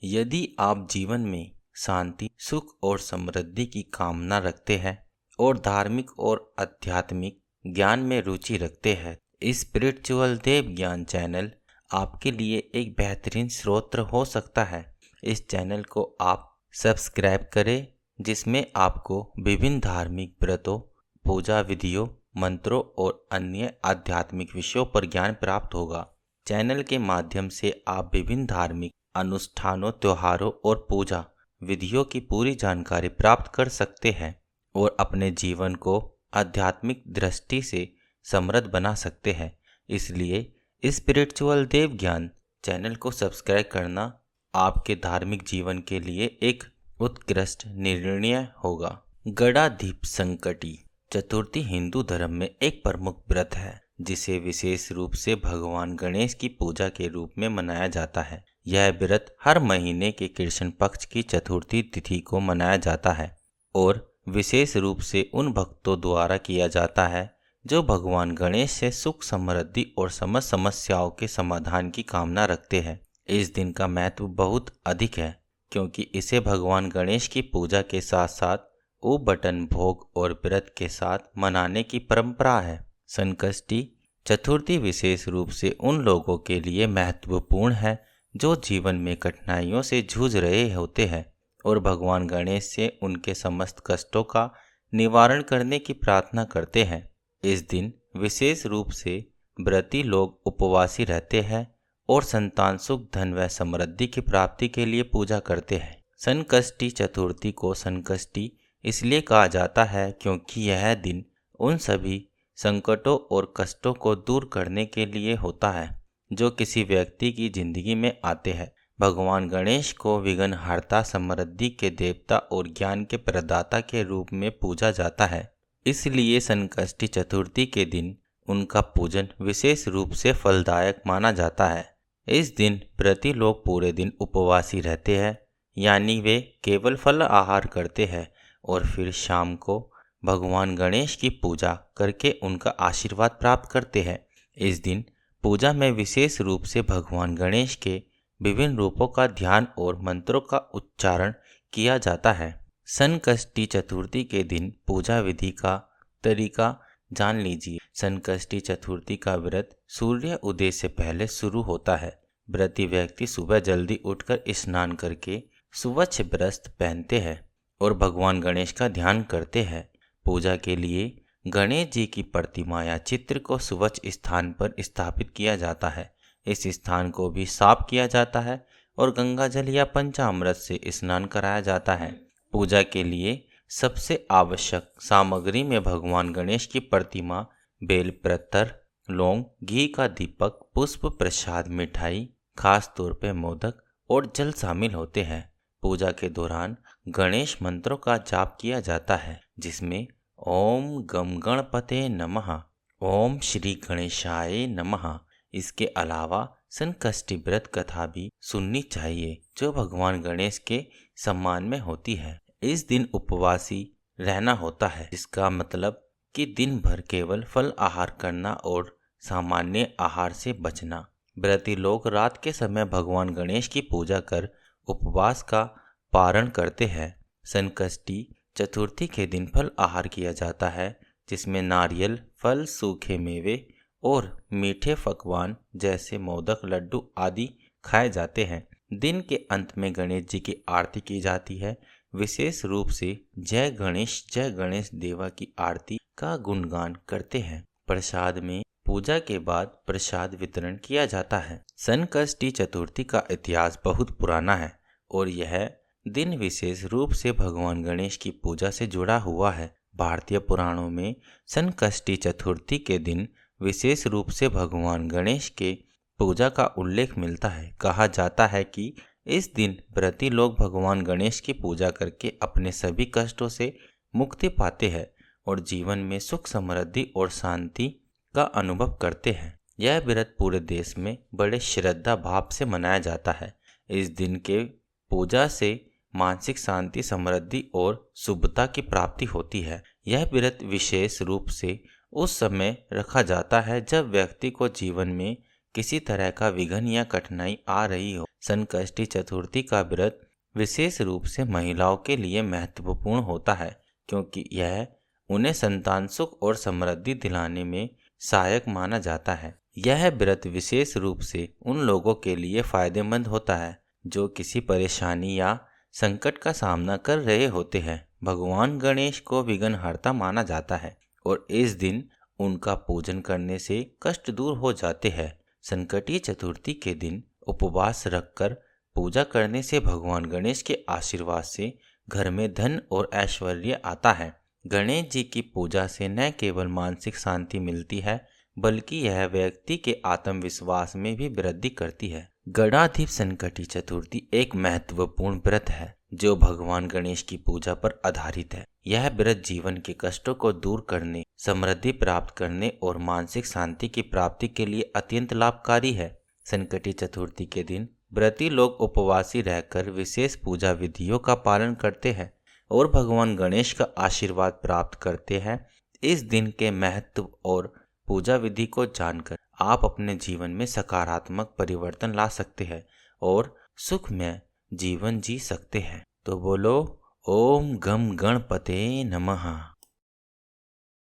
यदि आप जीवन में शांति, सुख और समृद्धि की कामना रखते हैं और धार्मिक और आध्यात्मिक ज्ञान में रुचि रखते हैं, स्पिरिचुअल देव ज्ञान चैनल आपके लिए एक बेहतरीन स्रोत हो सकता है। इस चैनल को आप सब्सक्राइब करें, जिसमें आपको विभिन्न धार्मिक व्रतों, पूजा विधियों, मंत्रों और अन्य आध्यात्मिक विषयों पर ज्ञान प्राप्त होगा। चैनल के माध्यम से आप विभिन्न धार्मिक अनुष्ठानों, त्योहारों और पूजा विधियों की पूरी जानकारी प्राप्त कर सकते हैं और अपने जीवन को आध्यात्मिक दृष्टि से समृद्ध बना सकते हैं। इसलिए स्पिरिचुअल देव ज्ञान चैनल को सब्सक्राइब करना आपके धार्मिक जीवन के लिए एक उत्कृष्ट निर्णय होगा। गणाधिप संकटी चतुर्थी हिंदू धर्म में एक प्रमुख व्रत है, जिसे विशेष रूप से भगवान गणेश की पूजा के रूप में मनाया जाता है। यह व्रत हर महीने के कृष्ण पक्ष की चतुर्थी तिथि को मनाया जाता है और विशेष रूप से उन भक्तों द्वारा किया जाता है जो भगवान गणेश से सुख, समृद्धि और समस्त समस्याओं के समाधान की कामना रखते हैं। इस दिन का महत्व बहुत अधिक है, क्योंकि इसे भगवान गणेश की पूजा के साथ साथ बटन भोग और व्रत के साथ मनाने की परंपरा है। संकष्टी चतुर्थी विशेष रूप से उन लोगों के लिए महत्वपूर्ण है जो जीवन में कठिनाइयों से जूझ रहे होते हैं और भगवान गणेश से उनके समस्त कष्टों का निवारण करने की प्रार्थना करते हैं। इस दिन विशेष रूप से व्रती लोग उपवासी रहते हैं और संतान, सुख, धन व समृद्धि की प्राप्ति के लिए पूजा करते हैं। संकष्टी चतुर्थी को संकष्टी इसलिए कहा जाता है क्योंकि यह दिन उन सभी संकटों और कष्टों को दूर करने के लिए होता है जो किसी व्यक्ति की जिंदगी में आते हैं। भगवान गणेश को विघ्नहर्ता, समृद्धि के देवता और ज्ञान के प्रदाता के रूप में पूजा जाता है। इसलिए संकष्टी चतुर्थी के दिन उनका पूजन विशेष रूप से फलदायक माना जाता है। इस दिन व्रती लोग पूरे दिन उपवासी रहते हैं, यानी वे केवल फल आहार करते हैं और फिर शाम को भगवान गणेश की पूजा करके उनका आशीर्वाद प्राप्त करते हैं। इस दिन पूजा में विशेष रूप से भगवान गणेश के विभिन्न रूपों का ध्यान और मंत्रों का उच्चारण किया जाता है। संकष्टी चतुर्थी के दिन पूजा विधि का तरीका जान लीजिए। संकष्टी चतुर्थी का व्रत सूर्य उदय से पहले शुरू होता है। व्रती व्यक्ति सुबह जल्दी उठकर स्नान करके स्वच्छ वस्त्र पहनते हैं और भगवान गणेश का ध्यान करते हैं। पूजा के लिए गणेश जी की प्रतिमा या चित्र को स्वच्छ स्थान पर स्थापित किया जाता है। इस स्थान को भी साफ किया जाता है और गंगा जल या पंचामृत से स्नान कराया जाता है। पूजा के लिए सबसे आवश्यक सामग्री में भगवान गणेश की प्रतिमा, बेलपत्र, लौंग, घी का दीपक, पुष्प, प्रसाद, मिठाई, खास तौर पे मोदक और जल शामिल होते हैं। पूजा के दौरान गणेश मंत्रों का जाप किया जाता है, जिसमें ओम गम गणपते नमः, ओम श्री गणेशाय नमः। इसके अलावा संकष्टी व्रत कथा भी सुननी चाहिए जो भगवान गणेश के सम्मान में होती है। इस दिन उपवासी रहना होता है, जिसका मतलब कि दिन भर केवल फल आहार करना और सामान्य आहार से बचना। व्रती लोग रात के समय भगवान गणेश की पूजा कर उपवास का पारण करते हैं। संकष्टी चतुर्थी के दिन फल आहार किया जाता है, जिसमें नारियल, फल, सूखे मेवे और मीठे पकवान जैसे मोदक, लड्डू आदि खाए जाते हैं। दिन के अंत में गणेश जी की आरती की जाती है। विशेष रूप से जय गणेश देवा की आरती का गुणगान करते हैं। प्रसाद में पूजा के बाद प्रसाद वितरण किया जाता है। संकष्टी चतुर्थी का इतिहास बहुत पुराना है और यह दिन विशेष रूप से भगवान गणेश की पूजा से जुड़ा हुआ है। भारतीय पुराणों में संकष्टी चतुर्थी के दिन विशेष रूप से भगवान गणेश के पूजा का उल्लेख मिलता है। कहा जाता है कि इस दिन व्रती लोग भगवान गणेश की पूजा करके अपने सभी कष्टों से मुक्ति पाते हैं और जीवन में सुख, समृद्धि और शांति का अनुभव करते हैं। यह व्रत पूरे देश में बड़े श्रद्धा भाव से मनाया जाता है। इस दिन के पूजा से मानसिक शांति, समृद्धि और शुभता की प्राप्ति होती है। यह व्रत विशेष रूप से उस समय रखा जाता है जब व्यक्ति को जीवन में किसी तरह का विघ्न या कठिनाई आ रही हो। संकष्टी चतुर्थी का व्रत विशेष रूप से महिलाओं के लिए महत्वपूर्ण होता है, क्योंकि यह उन्हें संतान सुख और समृद्धि दिलाने में सहायक माना जाता है। यह व्रत विशेष रूप से उन लोगों के लिए फायदेमंद होता है जो किसी परेशानी या संकट का सामना कर रहे होते हैं। भगवान गणेश को विघ्नहर्ता माना जाता है और इस दिन उनका पूजन करने से कष्ट दूर हो जाते हैं। संकटी चतुर्थी के दिन उपवास रखकर पूजा करने से भगवान गणेश के आशीर्वाद से घर में धन और ऐश्वर्य आता है। गणेश जी की पूजा से न केवल मानसिक शांति मिलती है, बल्कि यह व्यक्ति के आत्मविश्वास में भी वृद्धि करती है। गणाधिप संकटी चतुर्थी एक महत्वपूर्ण व्रत है जो भगवान गणेश की पूजा पर आधारित है। यह व्रत जीवन के कष्टों को दूर करने, समृद्धि प्राप्त करने और मानसिक शांति की प्राप्ति के लिए अत्यंत लाभकारी है। संकटी चतुर्थी के दिन व्रती लोग उपवासी रहकर विशेष पूजा विधियों का पालन करते हैं और भगवान गणेश का आशीर्वाद प्राप्त करते हैं। इस दिन के महत्व और पूजा विधि को जानकर आप अपने जीवन में सकारात्मक परिवर्तन ला सकते हैं और सुखमय जीवन जी सकते हैं। तो बोलो ओम गम गणपते नमः।